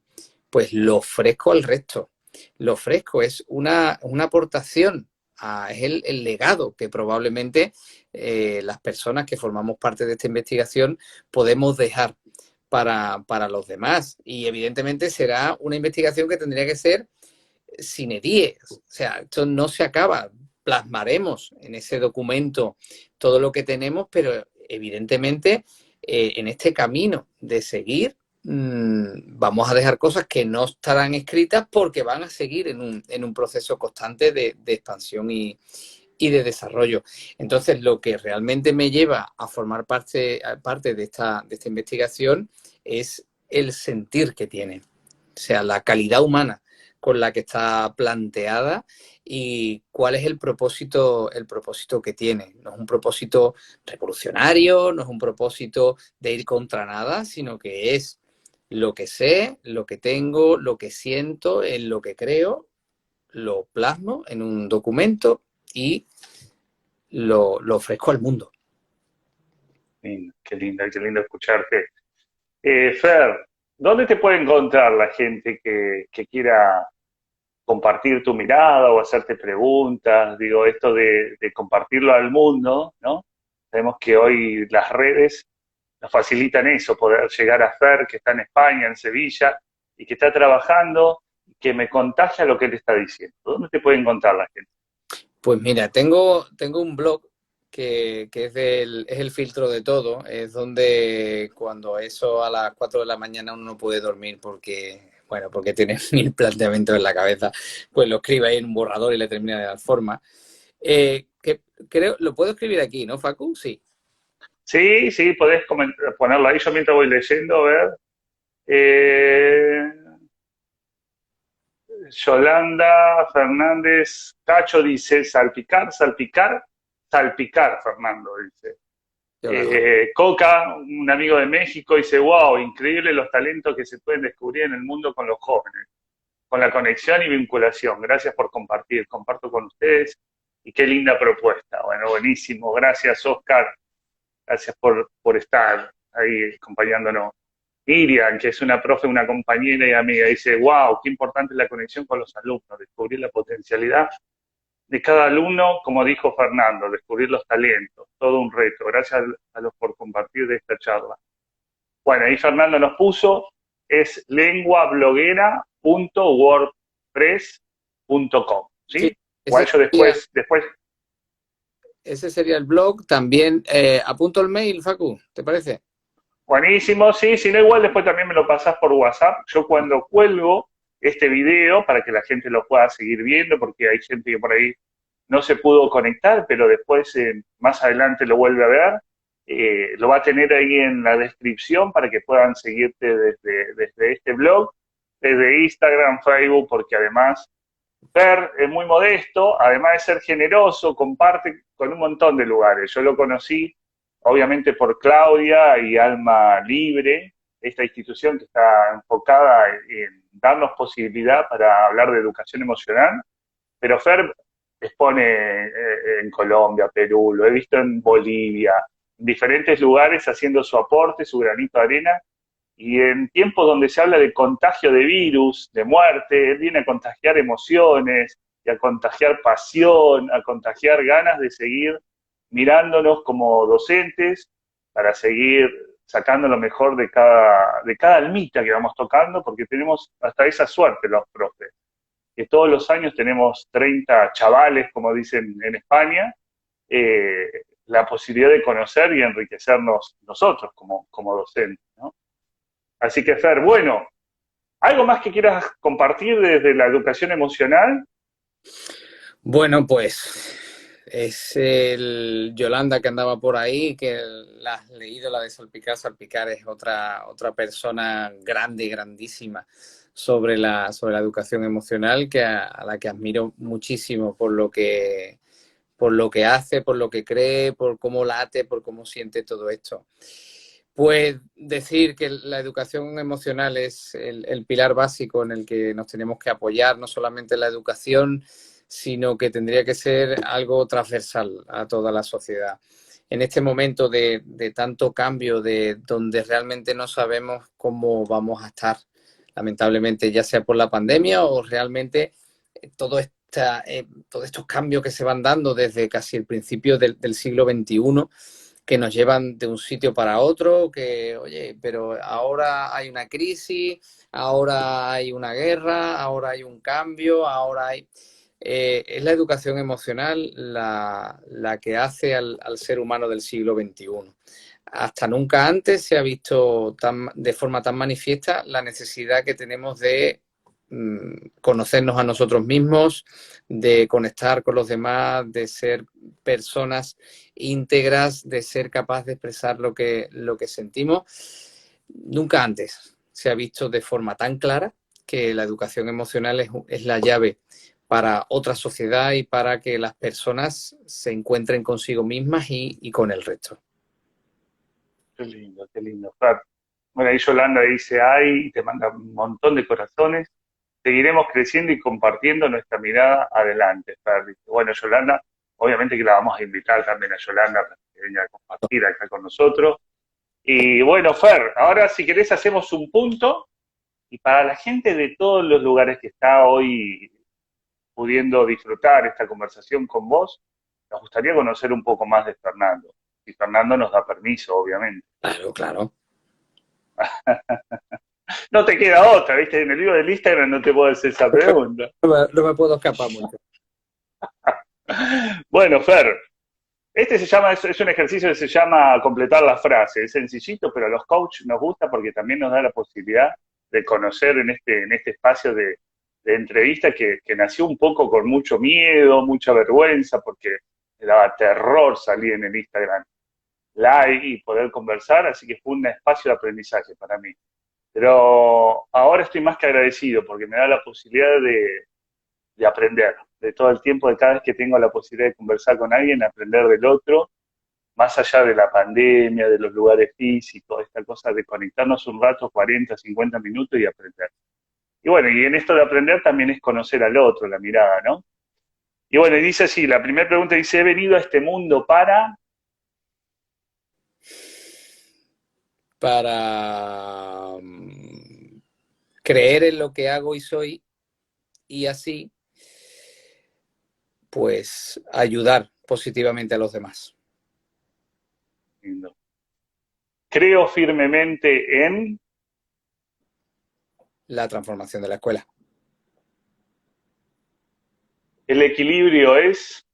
pues lo ofrezco al resto. Lo ofrezco, es una aportación, es el legado que probablemente las personas que formamos parte de esta investigación podemos dejar para los demás. Y evidentemente será una investigación que tendría que ser sine die. O sea, esto no se acaba. Plasmaremos en ese documento todo lo que tenemos, pero evidentemente en este camino de seguir vamos a dejar cosas que no estarán escritas porque van a seguir en un proceso constante de expansión y de desarrollo. Entonces, lo que realmente me lleva a formar parte de esta investigación es el sentir que tiene, o sea, la calidad humana con la que está planteada y cuál es el propósito que tiene. No es un propósito revolucionario, no es un propósito de ir contra nada, sino que es lo que sé, lo que tengo, lo que siento, en lo que creo, lo plasmo en un documento y lo ofrezco al mundo. Qué lindo escucharte. Fer, ¿dónde te puede encontrar la gente que quiera compartir tu mirada o hacerte preguntas? Digo, esto de compartirlo al mundo, ¿no? Sabemos que hoy las redes nos facilitan eso, poder llegar a Fer, que está en España, en Sevilla, y que está trabajando, que me contagia lo que él está diciendo. ¿Dónde te puede encontrar la gente? Pues mira, tengo un blog que es el filtro de todo, es donde cuando eso a las 4 de la mañana uno no puede dormir porque tiene mil planteamientos en la cabeza, pues lo escribe ahí en un borrador y le termina de dar forma. Que creo, lo puedo escribir aquí, ¿no, Facu? Sí. Sí, sí, podés ponerlo ahí. Yo mientras voy leyendo, a ver. Eh, Yolanda Fernández Cacho dice salpicar, salpicar, salpicar, Fernando dice. Yolanda. Coca, un amigo de México, dice, wow, increíble los talentos que se pueden descubrir en el mundo con los jóvenes, con la conexión y vinculación. Gracias por compartir, comparto con ustedes y qué linda propuesta. Bueno, buenísimo, gracias Oscar, gracias por estar ahí acompañándonos. Miriam, que es una profe, una compañera y amiga, dice, wow, qué importante es la conexión con los alumnos, descubrir la potencialidad de cada alumno, como dijo Fernando, descubrir los talentos, todo un reto. Gracias a los por compartir de esta charla. Bueno, ahí Fernando nos puso, es lenguabloguera.wordpress.com, Sí, ¿sí? Igual yo después, ese sería el blog. También apunto el mail, Facu, ¿te parece? buenísimo, sí, si no igual después también me lo pasás por WhatsApp. Yo cuando cuelgo este video, para que la gente lo pueda seguir viendo, porque hay gente que por ahí no se pudo conectar, pero después más adelante lo vuelve a ver, lo va a tener ahí en la descripción para que puedan seguirte desde este blog, desde Instagram, Facebook, porque además Fer es muy modesto, además de ser generoso, comparte con un montón de lugares. Yo lo conocí, obviamente, por Claudia y Alma Libre, esta institución que está enfocada en darnos posibilidad para hablar de educación emocional. Pero Fer expone en Colombia, Perú, lo he visto en Bolivia, en diferentes lugares haciendo su aporte, su granito de arena, Y en tiempos donde se habla de contagio de virus, de muerte, él viene a contagiar emociones y a contagiar pasión, a contagiar ganas de seguir mirándonos como docentes para seguir sacando lo mejor de cada almita que vamos tocando, porque tenemos hasta esa suerte los profes, que todos los años tenemos 30 chavales, como dicen en España, la posibilidad de conocer y enriquecernos nosotros como docentes, ¿no? Así que, Fer, bueno, ¿algo más que quieras compartir desde la educación emocional? Bueno, pues es el Yolanda que andaba por ahí, que la has leído, la de Salpicar. Salpicar es otra persona grande, grandísima sobre la educación emocional, a la que admiro muchísimo por lo que hace, por lo que cree, por cómo late, por cómo siente todo esto. Pues decir que la educación emocional es el pilar básico en el que nos tenemos que apoyar, no solamente en la educación, sino que tendría que ser algo transversal a toda la sociedad. En este momento de tanto cambio, de donde realmente no sabemos cómo vamos a estar, lamentablemente, ya sea por la pandemia o realmente todos estos cambios que se van dando desde casi el principio del siglo XXI, que nos llevan de un sitio para otro, que, oye, pero ahora hay una crisis, ahora hay una guerra, ahora hay un cambio, ahora hay... es la educación emocional la que hace al ser humano del siglo XXI. Hasta nunca antes se ha visto de forma tan manifiesta la necesidad que tenemos de conocernos a nosotros mismos, de conectar con los demás, de ser personas íntegras, de ser capaz de expresar lo que sentimos. Nunca antes se ha visto de forma tan clara que la educación emocional es la llave para otra sociedad y para que las personas se encuentren consigo mismas y con el resto. Qué lindo, Fer. Bueno, ahí Yolanda dice, ay, y te manda un montón de corazones. Seguiremos creciendo y compartiendo nuestra mirada adelante, Fer. Dice, bueno, Yolanda, obviamente que la vamos a invitar también a Yolanda para que venga a compartir acá con nosotros. Y bueno, Fer, ahora si querés hacemos un punto y para la gente de todos los lugares que está hoy pudiendo disfrutar esta conversación con vos, nos gustaría conocer un poco más de Fernando. Si Fernando nos da permiso, obviamente. Claro, claro. No te queda otra, ¿viste? En el libro del Instagram no te puedo hacer esa pregunta. No me puedo escapar mucho. Bueno, Fer, este se llama, es un ejercicio que se llama completar la frase. Es sencillito, pero a los coaches nos gusta porque también nos da la posibilidad de conocer en este espacio de entrevista que nació un poco con mucho miedo, mucha vergüenza, porque me daba terror salir en el Instagram live y poder conversar, así que fue un espacio de aprendizaje para mí. Pero ahora estoy más que agradecido porque me da la posibilidad de aprender, de todo el tiempo, de cada vez que tengo la posibilidad de conversar con alguien, aprender del otro, más allá de la pandemia, de los lugares físicos, esta cosa de conectarnos un rato, 40, 50 minutos y aprender. Y bueno, y en esto de aprender también es conocer al otro, la mirada, ¿no? Y bueno, y dice así, la primera pregunta dice, he venido a este mundo Para creer en lo que hago y soy y así, pues, ayudar positivamente a los demás. Lindo. Creo firmemente en... La transformación de la escuela. El equilibrio es...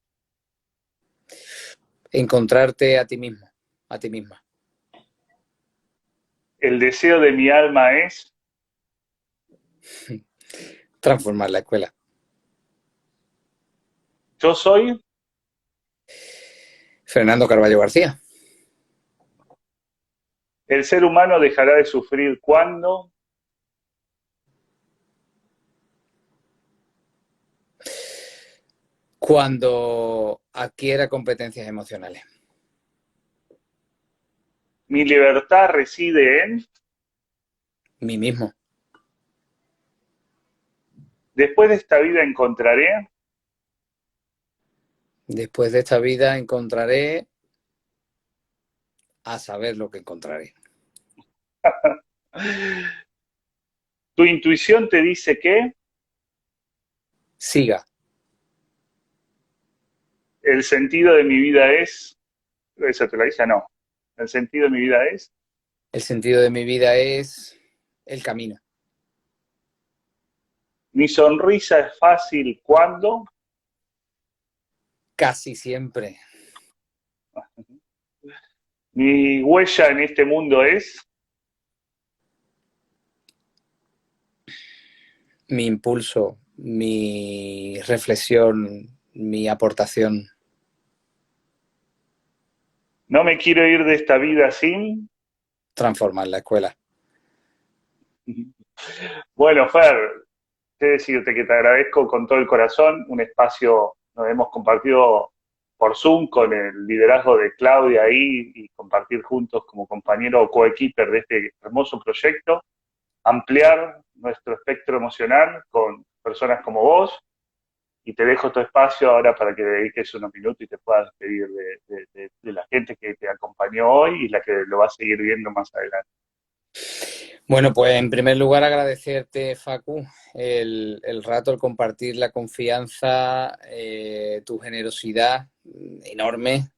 Encontrarte a ti mismo, a ti misma. El deseo de mi alma es... Transformar la escuela. Yo soy... Fernando Carballo García. El ser humano dejará de sufrir cuando... Cuando adquiera competencias emocionales. Mi libertad reside en... Mí mismo. Después de esta vida encontraré... Después de esta vida encontraré a saber lo que encontraré. Tu intuición te dice que Siga. el sentido de mi vida es, eso te lo dije, no. El sentido de mi vida es, El sentido de mi vida es el camino. mi sonrisa es fácil cuando, Casi siempre. mi huella en este mundo es, Mi impulso, mi reflexión, mi aportación. no me quiero ir de esta vida sin. Transformar la escuela. Bueno, Fer, qué decirte que te agradezco con todo el corazón. Un espacio nos hemos compartido por Zoom con el liderazgo de Claudia ahí y compartir juntos como compañero o coequiper de este hermoso proyecto, ampliar nuestro espectro emocional con personas como vos. Y te dejo tu espacio ahora para que dediques unos minutos y te puedas despedir de la gente que te acompañó hoy y la que lo va a seguir viendo más adelante. Bueno, pues en primer lugar agradecerte, Facu, el rato, el compartir la confianza, tu generosidad enorme,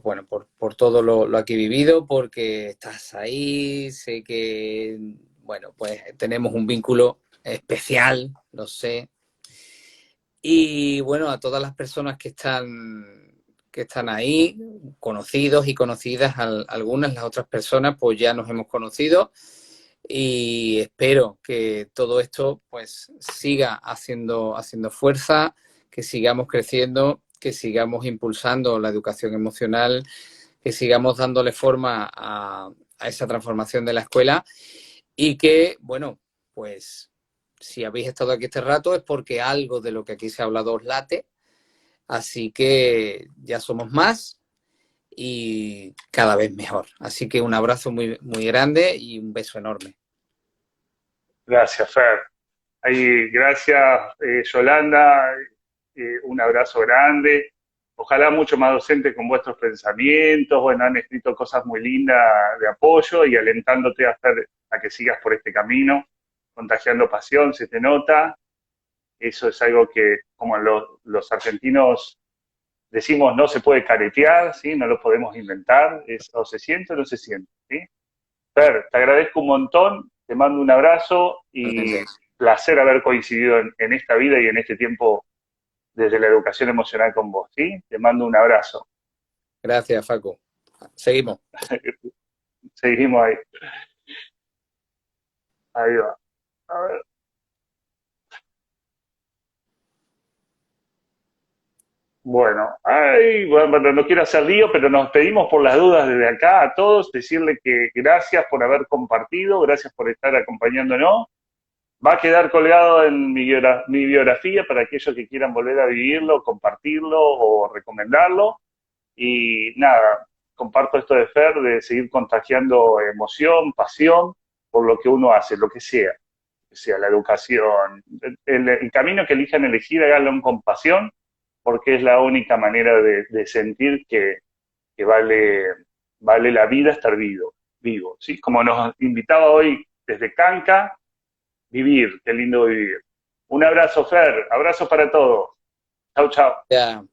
bueno, por todo lo que he vivido, porque estás ahí, sé que, bueno, pues tenemos un vínculo especial, lo sé. Y bueno, a todas las personas que están ahí, conocidos y conocidas, algunas, las otras personas, pues ya nos hemos conocido y espero que todo esto pues siga haciendo fuerza, que sigamos creciendo, que sigamos impulsando la educación emocional, que sigamos dándole forma a esa transformación de la escuela y que, bueno, pues si habéis estado aquí este rato es porque algo de lo que aquí se ha hablado os late, así que ya somos más y cada vez mejor. Así que un abrazo muy, muy grande y un beso enorme. Gracias, Fer. Ahí, gracias, Yolanda. Un abrazo grande. Ojalá mucho más docentes con vuestros pensamientos. Bueno, han escrito cosas muy lindas de apoyo y alentándote a, hacer, a que sigas por este camino, contagiando pasión, se te nota. Eso es algo que, como los argentinos decimos, no se puede caretear, ¿sí? No lo podemos inventar. Es, o se siente o no se siente. ¿Sí? Fer, te agradezco un montón, te mando un abrazo y placer haber coincidido en esta vida y en este tiempo desde la educación emocional con vos, ¿sí? Te mando un abrazo. Gracias, Facu. Seguimos. Seguimos ahí. Ahí va. A ver. Bueno, ay, bueno, no quiero hacer lío, pero nos pedimos por las dudas desde acá a todos, decirle que gracias por haber compartido, gracias por estar acompañándonos. Va a quedar colgado en mi biografía para aquellos que quieran volver a vivirlo, compartirlo o recomendarlo. Y nada, comparto esto de Fer, de seguir contagiando emoción, pasión por lo que uno hace, lo que sea la educación. El camino que elijan elegir, háganlo con pasión, porque es la única manera de sentir que vale la vida estar vivo, ¿sí? Como nos invitaba hoy desde Canca, vivir, qué lindo vivir. Un abrazo, Fer, abrazo para todos. Chau, chau. Ya.